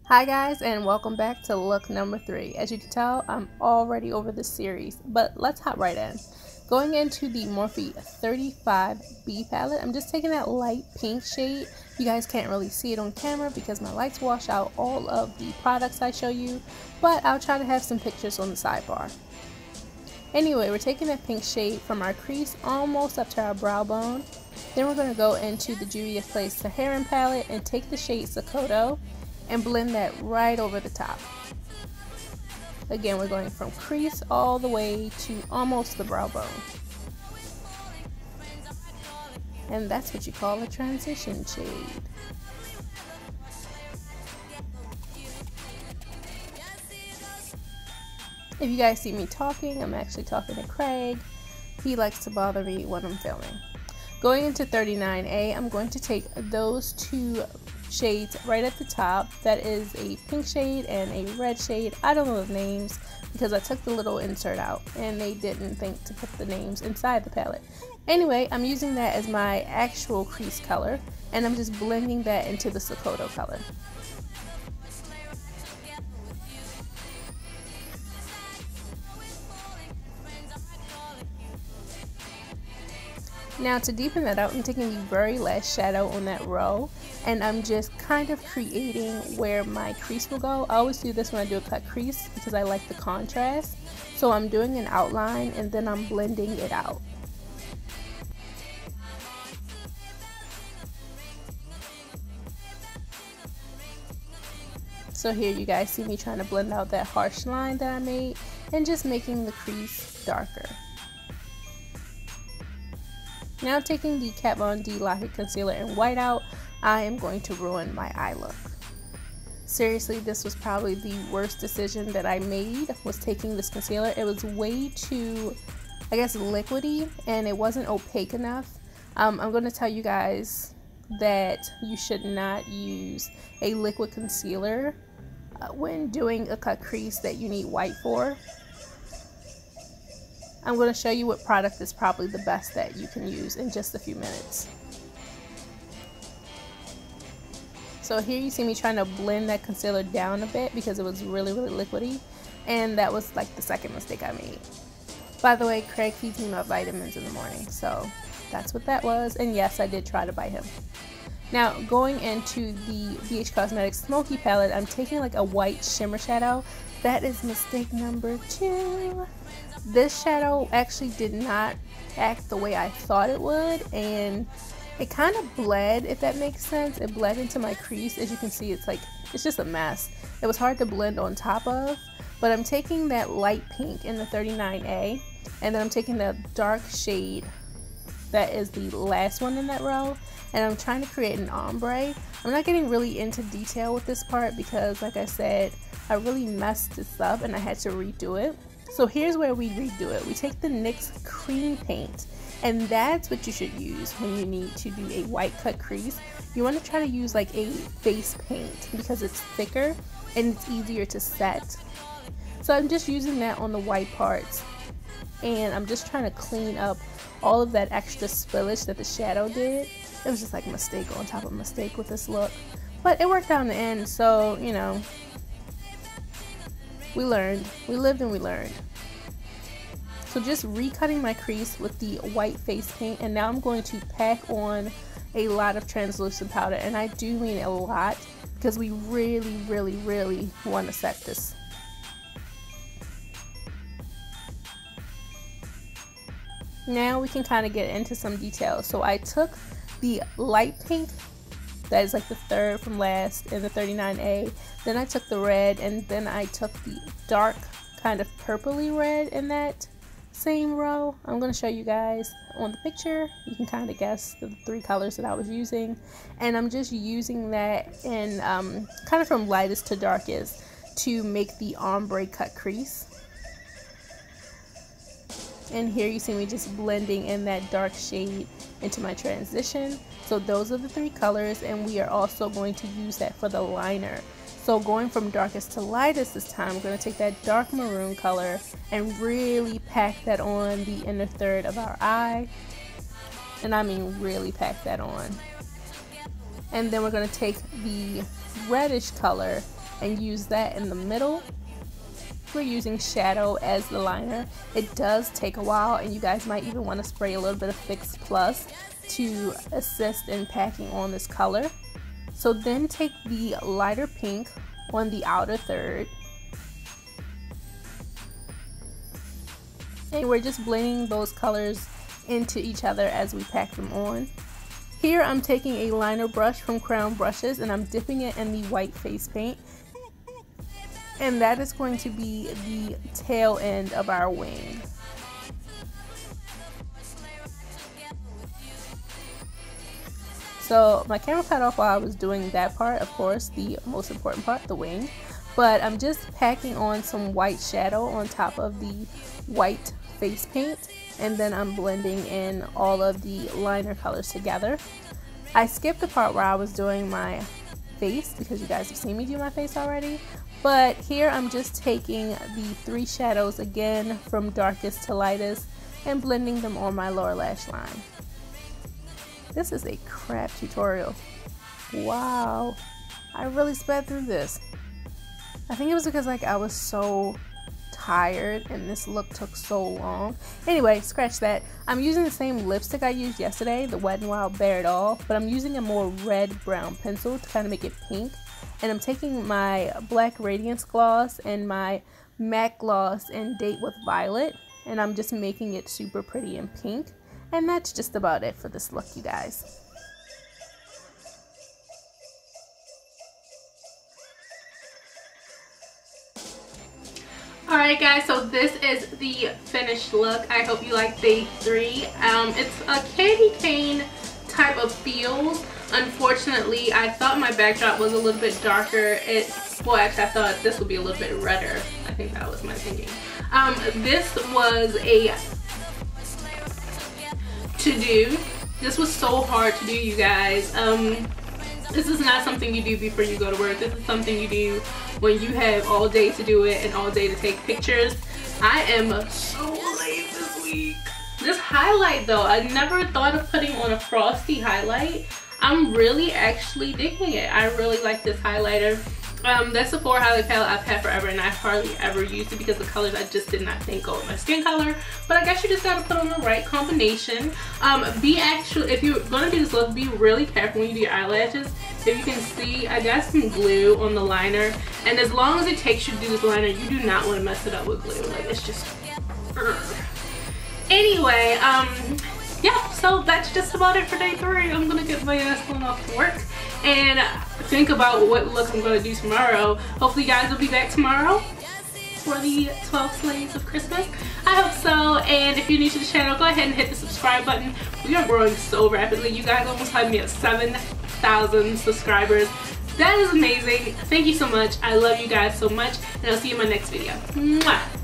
Hi guys, and welcome back to look number 3. As you can tell, I'm already over this series, but let's hop right in. Going into the Morphe 35B palette, I'm just taking that light pink shade. You guys can't really see it on camera because my lights wash out all of the products I show you, but I'll try to have some pictures on the sidebar. Anyway, we're taking that pink shade from our crease almost up to our brow bone. Then we're going to go into the Juvia's Place Saharan palette and take the shade Sokoto and blend that right over the top. Again, we're going from crease all the way to almost the brow bone. And that's what you call a transition shade. If you guys see me talking, I'm actually talking to Craig. He likes to bother me when I'm filming. Going into 39A, I'm going to take those two shades right at the top. That is a pink shade and a red shade. I don't know the names because I took the little insert out and they didn't think to put the names inside the palette. Anyway, I'm using that as my actual crease color and I'm just blending that into the Sokoto color. Now to deepen that out, I'm taking the very last shadow on that row and I'm just kind of creating where my crease will go. I always do this when I do a cut crease because I like the contrast. So I'm doing an outline and then I'm blending it out. So here you guys see me trying to blend out that harsh line that I made and just making the crease darker. Now taking the Kat Von D Lock-It Concealer in Whiteout, I am going to ruin my eye look. Seriously, this was probably the worst decision that I made, was taking this concealer. It was way too, I guess, liquidy and it wasn't opaque enough. I'm going to tell you guys that you should not use a liquid concealer when doing a cut crease that you need white for. I'm going to show you what product is probably the best that you can use in just a few minutes. So here you see me trying to blend that concealer down a bit because it was really liquidy, and that was like the second mistake I made. By the way, Craig feeds me my vitamins in the morning, so that's what that was, and yes, I did try to bite him. Now going into the BH Cosmetics Smoky palette, I'm taking like a white shimmer shadow. That is mistake number 2. This shadow actually did not act the way I thought it would, and it kind of bled, if that makes sense. It bled into my crease. As you can see, it's just a mess. It was hard to blend on top of, but I'm taking that light pink in the 39A, and then I'm taking the dark shade that is the last one in that row, and I'm trying to create an ombre. I'm not getting really into detail with this part because, like I said, I really messed this up and I had to redo it. So here's where we redo it. We take the NYX cream paint, and that's what you should use when you need to do a white cut crease. You want to try to use like a face paint because it's thicker and it's easier to set. So I'm just using that on the white parts, and I'm just trying to clean up all of that extra spillage that the shadow did. It was just like mistake on top of mistake with this look, but it worked out in the end, so you know, we learned. We lived and we learned. So just recutting my crease with the white face paint, and now I'm going to pack on a lot of translucent powder, and I do mean a lot because we really want to set this. Now we can kind of get into some details. So I took the light pink, that is like the third from last in the 39A, then I took the red, and then I took the dark kind of purpley red in that same row. I'm going to show you guys on the picture. You can kind of guess the 3 colors that I was using, and I'm just using that in kind of from lightest to darkest to make the ombre cut crease. And here you see me just blending in that dark shade into my transition. So those are the 3 colors, and we are also going to use that for the liner. So going from darkest to lightest this time, we're going to take that dark maroon color and really pack that on the inner third of our eye. And I mean really pack that on. And then we're going to take the reddish color and use that in the middle. We're using shadow as the liner. It does take a while, and you guys might even want to spray a little bit of Fix Plus to assist in packing on this color. So then take the lighter pink on the outer third, and we're just blending those colors into each other as we pack them on. Here I'm taking a liner brush from Crown Brushes and I'm dipping it in the white face paint, and that is going to be the tail end of our wing. So my camera cut off while I was doing that part, of course, the most important part, the wing. But I'm just packing on some white shadow on top of the white face paint, and then I'm blending in all of the liner colors together. I skipped the part where I was doing my face because you guys have seen me do my face already. But here I'm just taking the 3 shadows again from darkest to lightest and blending them on my lower lash line. This is a crap tutorial. Wow, I really sped through this. I think it was because I was so tired and this look took so long. Anyway, scratch that. I'm using the same lipstick I used yesterday, the Wet n Wild Bare It All, but I'm using a more red-brown pencil to kind of make it pink. And I'm taking my Black Radiance gloss and my MAC gloss in Date with Violet, and I'm just making it super pretty and pink. And that's just about it for this look, you guys. Alright guys, so this is the finished look. I hope you like day 3. It's a candy cane type of feel. Unfortunately, I thought my backdrop was a little bit darker. Well, actually I thought this would be a little bit redder. I think that was my thinking. This was a to-do. This was so hard to do, you guys. This is not something you do before you go to work. This is something you do when you have all day to do it and all day to take pictures. I am so late this week. This highlight though, I never thought of putting on a frosty highlight. I'm really actually digging it. I really like this highlighter. That's the Sephora highlight palette I've had forever, and I hardly ever used it because the colors I just did not think go with my skin color. But I guess you just gotta put on the right combination. If you're gonna do this look, be really careful when you do your eyelashes. If you can see, I got some glue on the liner, and as long as it takes you to do this liner, you do not want to mess it up with glue. Like, it's just anyway, yeah, so that's just about it for day 3. I'm gonna get my ass going off to work and think about what look I'm gonna do tomorrow. Hopefully you guys will be back tomorrow for the 12 Slaves of Christmas. I hope so, and if you're new to the channel, go ahead and hit the subscribe button. We are growing so rapidly. You guys almost had me at 7,000 subscribers. That is amazing. Thank you so much. I love you guys so much, and I'll see you in my next video. Mwah!